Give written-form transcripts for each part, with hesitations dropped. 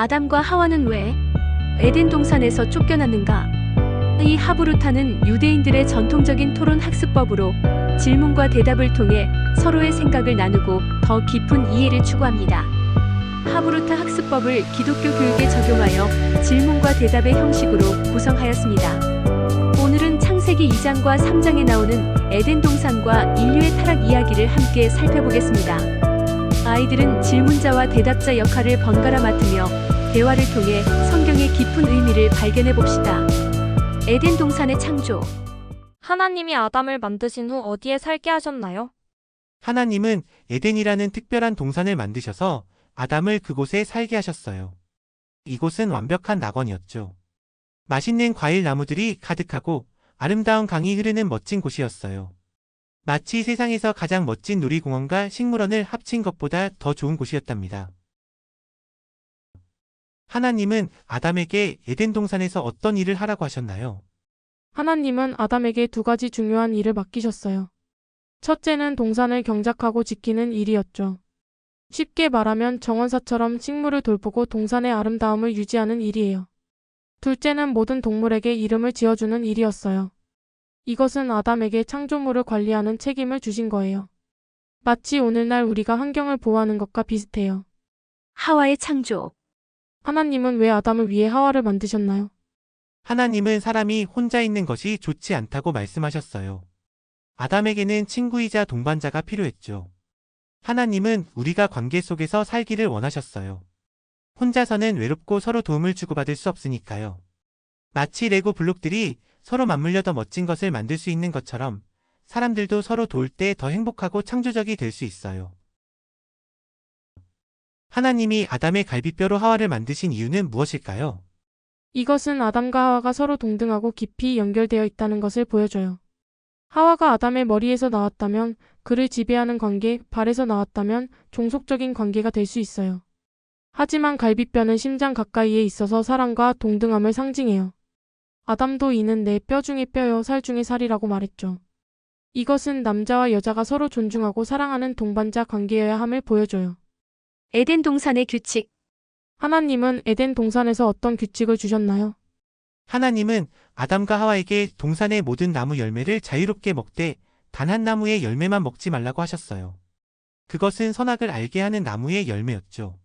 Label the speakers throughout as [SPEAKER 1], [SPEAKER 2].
[SPEAKER 1] 아담과 하와는 왜 에덴 동산에서 쫓겨났는가? 이 하브루타는 유대인들의 전통적인 토론 학습법으로 질문과 대답을 통해 서로의 생각을 나누고 더 깊은 이해를 추구합니다. 하브루타 학습법을 기독교 교육에 적용하여 질문과 대답의 형식으로 구성하였습니다. 오늘은 창세기 2장과 3장에 나오는 에덴 동산과 인류의 타락 이야기를 함께 살펴보겠습니다. 아이들은 질문자와 대답자 역할을 번갈아 맡으며 대화를 통해 성경의 깊은 의미를 발견해 봅시다. 에덴 동산의 창조.
[SPEAKER 2] 하나님이 아담을 만드신 후 어디에 살게 하셨나요?
[SPEAKER 3] 하나님은 에덴이라는 특별한 동산을 만드셔서 아담을 그곳에 살게 하셨어요. 이곳은 완벽한 낙원이었죠. 맛있는 과일 나무들이 가득하고 아름다운 강이 흐르는 멋진 곳이었어요. 마치 세상에서 가장 멋진 놀이공원과 식물원을 합친 것보다 더 좋은 곳이었답니다. 하나님은 아담에게 에덴 동산에서 어떤 일을 하라고 하셨나요?
[SPEAKER 4] 하나님은 아담에게 두 가지 중요한 일을 맡기셨어요. 첫째는 동산을 경작하고 지키는 일이었죠. 쉽게 말하면 정원사처럼 식물을 돌보고 동산의 아름다움을 유지하는 일이에요. 둘째는 모든 동물에게 이름을 지어주는 일이었어요. 이것은 아담에게 창조물을 관리하는 책임을 주신 거예요. 마치 오늘날 우리가 환경을 보호하는 것과 비슷해요.
[SPEAKER 1] 하와의 창조.
[SPEAKER 4] 하나님은 왜 아담을 위해 하와를 만드셨나요?
[SPEAKER 3] 하나님은 사람이 혼자 있는 것이 좋지 않다고 말씀하셨어요. 아담에게는 친구이자 동반자가 필요했죠. 하나님은 우리가 관계 속에서 살기를 원하셨어요. 혼자서는 외롭고 서로 도움을 주고받을 수 없으니까요. 마치 레고 블록들이 서로 맞물려 더 멋진 것을 만들 수 있는 것처럼 사람들도 서로 도울 때 더 행복하고 창조적이 될 수 있어요. 하나님이 아담의 갈비뼈로 하와를 만드신 이유는 무엇일까요?
[SPEAKER 4] 이것은 아담과 하와가 서로 동등하고 깊이 연결되어 있다는 것을 보여줘요. 하와가 아담의 머리에서 나왔다면 그를 지배하는 관계, 발에서 나왔다면 종속적인 관계가 될 수 있어요. 하지만 갈비뼈는 심장 가까이에 있어서 사랑과 동등함을 상징해요. 아담도 이는 내 뼈 중의 뼈요 살 중의 살이라고 말했죠. 이것은 남자와 여자가 서로 존중하고 사랑하는 동반자 관계여야 함을 보여줘요.
[SPEAKER 1] 에덴 동산의 규칙.
[SPEAKER 4] 하나님은 에덴 동산에서 어떤 규칙을 주셨나요?
[SPEAKER 3] 하나님은 아담과 하와에게 동산의 모든 나무 열매를 자유롭게 먹되 단 한 나무의 열매만 먹지 말라고 하셨어요. 그것은 선악을 알게 하는 나무의 열매였죠.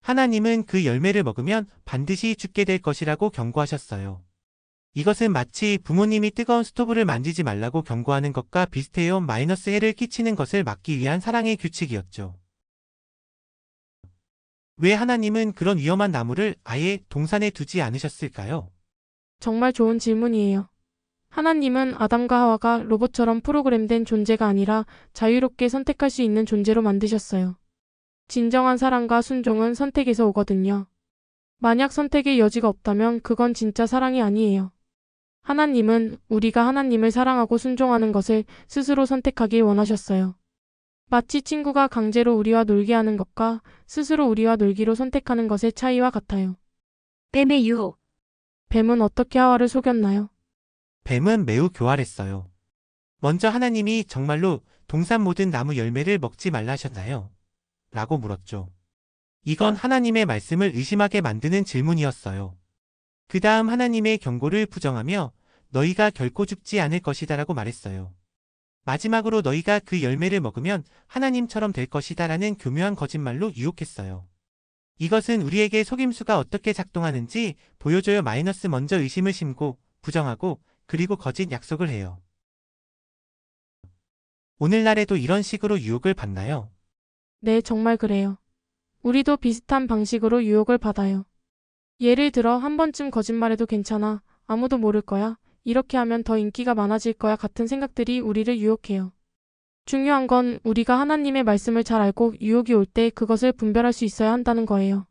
[SPEAKER 3] 하나님은 그 열매를 먹으면 반드시 죽게 될 것이라고 경고하셨어요. 이것은 마치 부모님이 뜨거운 스토브를 만지지 말라고 경고하는 것과 비슷해요. 마이너스 해를 끼치는 것을 막기 위한 사랑의 규칙이었죠. 왜 하나님은 그런 위험한 나무를 아예 동산에 두지 않으셨을까요?
[SPEAKER 4] 정말 좋은 질문이에요. 하나님은 아담과 하와가 로봇처럼 프로그램된 존재가 아니라 자유롭게 선택할 수 있는 존재로 만드셨어요. 진정한 사랑과 순종은 선택에서 오거든요. 만약 선택의 여지가 없다면 그건 진짜 사랑이 아니에요. 하나님은 우리가 하나님을 사랑하고 순종하는 것을 스스로 선택하길 원하셨어요. 마치 친구가 강제로 우리와 놀게 하는 것과 스스로 우리와 놀기로 선택하는 것의 차이와 같아요.
[SPEAKER 1] 뱀의 유혹.
[SPEAKER 4] 뱀은 어떻게 하와를 속였나요?
[SPEAKER 3] 뱀은 매우 교활했어요. 먼저 하나님이 정말로 동산 모든 나무 열매를 먹지 말라 하셨나요? 라고 물었죠. 이건 하나님의 말씀을 의심하게 만드는 질문이었어요. 그 다음 하나님의 경고를 부정하며 너희가 결코 죽지 않을 것이다 라고 말했어요. 마지막으로 너희가 그 열매를 먹으면 하나님처럼 될 것이다 라는 교묘한 거짓말로 유혹했어요. 이것은 우리에게 속임수가 어떻게 작동하는지 보여줘요. 마이너스 먼저 의심을 심고 부정하고 그리고 거짓 약속을 해요. 오늘날에도 이런 식으로 유혹을 받나요?
[SPEAKER 4] 네, 정말 그래요. 우리도 비슷한 방식으로 유혹을 받아요. 예를 들어 한 번쯤 거짓말해도 괜찮아. 아무도 모를 거야. 이렇게 하면 더 인기가 많아질 거야 같은 생각들이 우리를 유혹해요. 중요한 건 우리가 하나님의 말씀을 잘 알고 유혹이 올 때 그것을 분별할 수 있어야 한다는 거예요.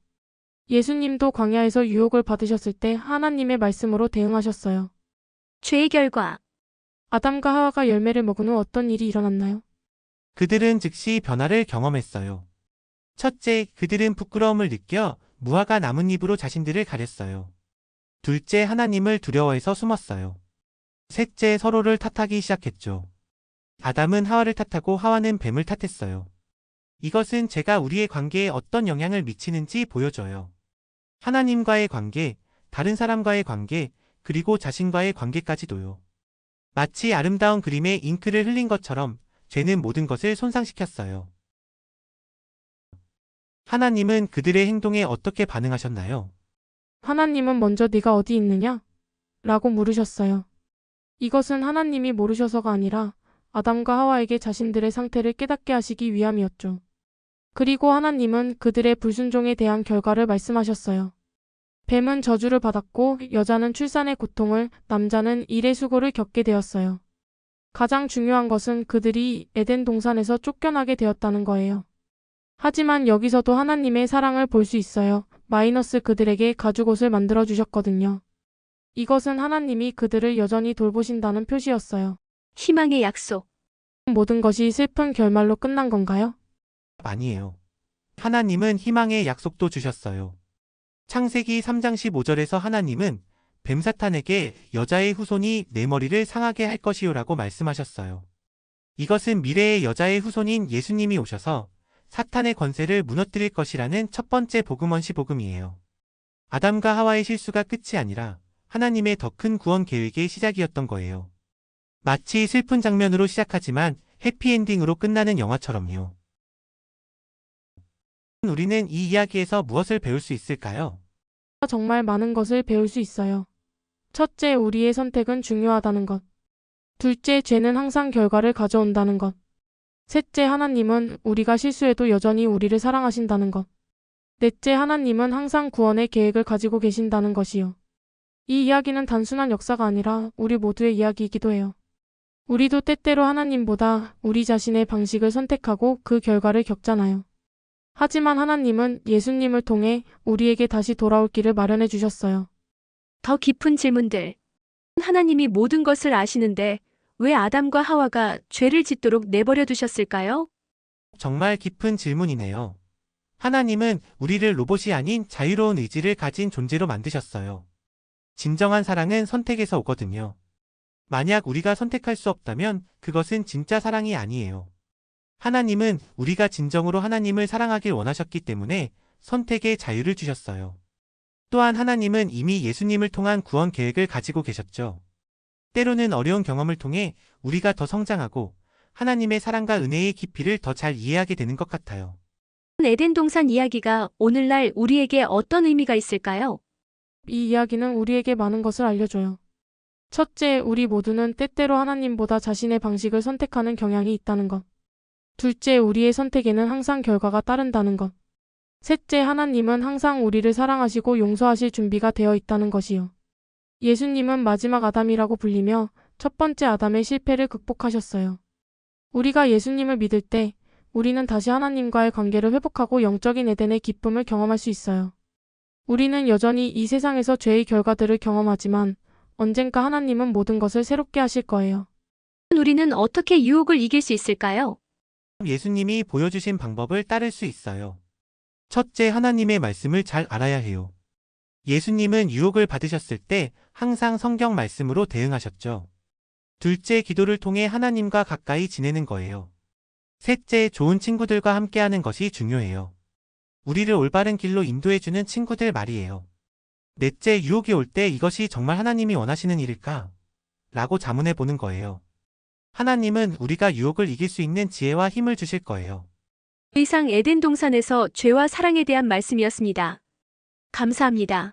[SPEAKER 4] 예수님도 광야에서 유혹을 받으셨을 때 하나님의 말씀으로 대응하셨어요.
[SPEAKER 1] 죄의 결과.
[SPEAKER 4] 아담과 하와가 열매를 먹은 후 어떤 일이 일어났나요?
[SPEAKER 3] 그들은 즉시 변화를 경험했어요. 첫째, 그들은 부끄러움을 느껴 무화과 나뭇잎으로 자신들을 가렸어요. 둘째, 하나님을 두려워해서 숨었어요. 셋째, 서로를 탓하기 시작했죠. 아담은 하와를 탓하고 하와는 뱀을 탓했어요. 이것은 죄가 우리의 관계에 어떤 영향을 미치는지 보여줘요. 하나님과의 관계, 다른 사람과의 관계, 그리고 자신과의 관계까지도요. 마치 아름다운 그림에 잉크를 흘린 것처럼 죄는 모든 것을 손상시켰어요. 하나님은 그들의 행동에 어떻게 반응하셨나요?
[SPEAKER 4] 하나님은 먼저 네가 어디 있느냐? 라고 물으셨어요. 이것은 하나님이 모르셔서가 아니라 아담과 하와에게 자신들의 상태를 깨닫게 하시기 위함이었죠. 그리고 하나님은 그들의 불순종에 대한 결과를 말씀하셨어요. 뱀은 저주를 받았고 여자는 출산의 고통을, 남자는 일의 수고를 겪게 되었어요. 가장 중요한 것은 그들이 에덴 동산에서 쫓겨나게 되었다는 거예요. 하지만 여기서도 하나님의 사랑을 볼 수 있어요. 그들에게 가죽옷을 만들어 주셨거든요. 이것은 하나님이 그들을 여전히 돌보신다는 표시였어요.
[SPEAKER 1] 희망의 약속.
[SPEAKER 4] 모든 것이 슬픈 결말로 끝난 건가요?
[SPEAKER 3] 아니에요. 하나님은 희망의 약속도 주셨어요. 창세기 3장 15절에서 하나님은 뱀 사탄에게 여자의 후손이 내 머리를 상하게 할 것이요라고 말씀하셨어요. 이것은 미래의 여자의 후손인 예수님이 오셔서 사탄의 권세를 무너뜨릴 것이라는 첫 번째 복음원시 복음이에요. 아담과 하와의 실수가 끝이 아니라 하나님의 더 큰 구원 계획의 시작이었던 거예요. 마치 슬픈 장면으로 시작하지만 해피엔딩으로 끝나는 영화처럼요. 우리는 이 이야기에서 무엇을 배울 수 있을까요?
[SPEAKER 4] 정말 많은 것을 배울 수 있어요. 첫째, 우리의 선택은 중요하다는 것. 둘째, 죄는 항상 결과를 가져온다는 것. 셋째, 하나님은 우리가 실수해도 여전히 우리를 사랑하신다는 것. 넷째, 하나님은 항상 구원의 계획을 가지고 계신다는 것이요. 이 이야기는 단순한 역사가 아니라 우리 모두의 이야기이기도 해요. 우리도 때때로 하나님보다 우리 자신의 방식을 선택하고 그 결과를 겪잖아요. 하지만 하나님은 예수님을 통해 우리에게 다시 돌아올 길을 마련해 주셨어요.
[SPEAKER 1] 더 깊은 질문들. 하나님이 모든 것을 아시는데 왜 아담과 하와가 죄를 짓도록 내버려 두셨을까요?
[SPEAKER 3] 정말 깊은 질문이네요. 하나님은 우리를 로봇이 아닌 자유로운 의지를 가진 존재로 만드셨어요. 진정한 사랑은 선택에서 오거든요. 만약 우리가 선택할 수 없다면 그것은 진짜 사랑이 아니에요. 하나님은 우리가 진정으로 하나님을 사랑하길 원하셨기 때문에 선택의 자유를 주셨어요. 또한 하나님은 이미 예수님을 통한 구원 계획을 가지고 계셨죠. 때로는 어려운 경험을 통해 우리가 더 성장하고 하나님의 사랑과 은혜의 깊이를 더 잘 이해하게 되는 것 같아요.
[SPEAKER 1] 에덴 동산 이야기가 오늘날 우리에게 어떤 의미가 있을까요?
[SPEAKER 4] 이 이야기는 우리에게 많은 것을 알려줘요. 첫째, 우리 모두는 때때로 하나님보다 자신의 방식을 선택하는 경향이 있다는 것. 둘째, 우리의 선택에는 항상 결과가 따른다는 것. 셋째, 하나님은 항상 우리를 사랑하시고 용서하실 준비가 되어 있다는 것이요. 예수님은 마지막 아담이라고 불리며 첫 번째 아담의 실패를 극복하셨어요. 우리가 예수님을 믿을 때 우리는 다시 하나님과의 관계를 회복하고 영적인 에덴의 기쁨을 경험할 수 있어요. 우리는 여전히 이 세상에서 죄의 결과들을 경험하지만 언젠가 하나님은 모든 것을 새롭게 하실 거예요.
[SPEAKER 1] 우리는 어떻게 유혹을 이길 수 있을까요?
[SPEAKER 3] 예수님이 보여주신 방법을 따를 수 있어요. 첫째, 하나님의 말씀을 잘 알아야 해요. 예수님은 유혹을 받으셨을 때 항상 성경 말씀으로 대응하셨죠. 둘째, 기도를 통해 하나님과 가까이 지내는 거예요. 셋째, 좋은 친구들과 함께하는 것이 중요해요. 우리를 올바른 길로 인도해주는 친구들 말이에요. 넷째, 유혹이 올 때 이것이 정말 하나님이 원하시는 일일까? 라고 자문해 보는 거예요. 하나님은 우리가 유혹을 이길 수 있는 지혜와 힘을 주실 거예요.
[SPEAKER 1] 이상 에덴 동산에서 죄와 사랑에 대한 말씀이었습니다. 감사합니다.